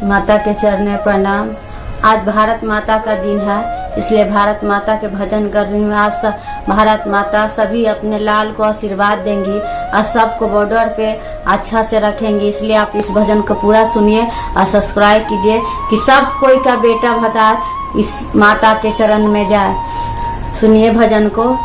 माता के चरण में प्रणाम। आज भारत माता का दिन है, इसलिए भारत माता के भजन कर रही हूँ। आज भारत माता सभी अपने लाल को आशीर्वाद देंगी और सबको बॉर्डर पे अच्छा से रखेंगी, इसलिए आप इस भजन को पूरा सुनिए और सब्सक्राइब कीजिए कि सब कोई का बेटा भतार इस माता के चरण में जाए। सुनिए भजन को।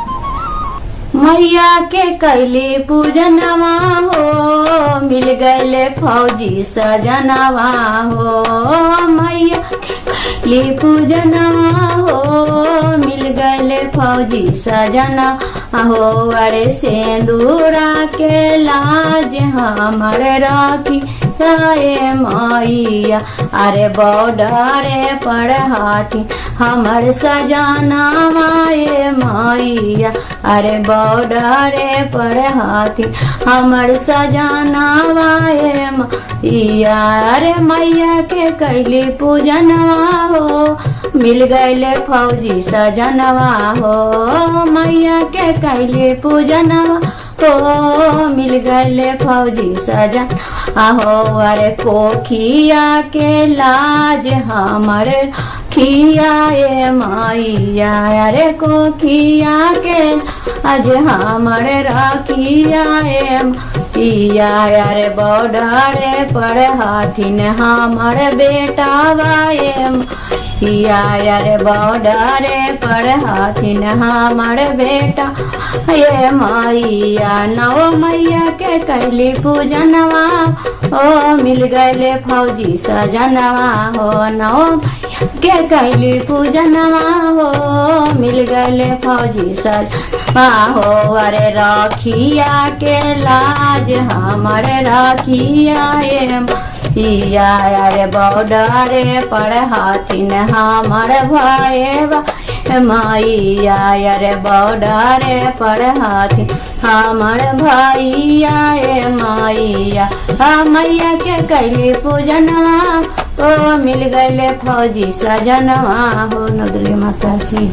मैया के कैली पूजनवा हो, मिल गए फौजी सजनवा हो। मैया के कैली पूजनवा हो, मिल गए फौजी सजना हो। अरे सेंदूरा के लाज हमारे राखी गाए मैया, अरे बॉर्डर पर हाथी हमर सजाना माए मैया, अरे बॉर्डर पर हाथी हमर सजाना माए मैया। अरे मैया के कैली पूजनवा हो, मिल गए फौजी सजनवा हो। मैया के कैली पूजनवा हो, मिल गए फौजी सजन आहो। अरे कोखिया के लाज हमरे खियाए मैया, अरे कोखिया के आज हमरे रखियाए मैया। अरे बॉर्डर पर हाथिन हमर बेटा वाए मैया, अरे बॉर्डर पर हाथिन हमर बेटा ये मैया। नौ मैया के कैली पूजनवा हो, मिल गए फौजी सजनवा हो। नौ के कैली पूजनवा हो, मिल गए फौजी सजनवा हो। अरे राखिया के लाज हमरे राखिया मैया, अरे बॉर्डर पर हाथिन हमर भाई मैया, अरे बॉर्डर पर हाथी हमर भैया मैया। मैया के कैली पूजनवा ओ, मिल गए फौजी सजनवा हो। नगरी माता की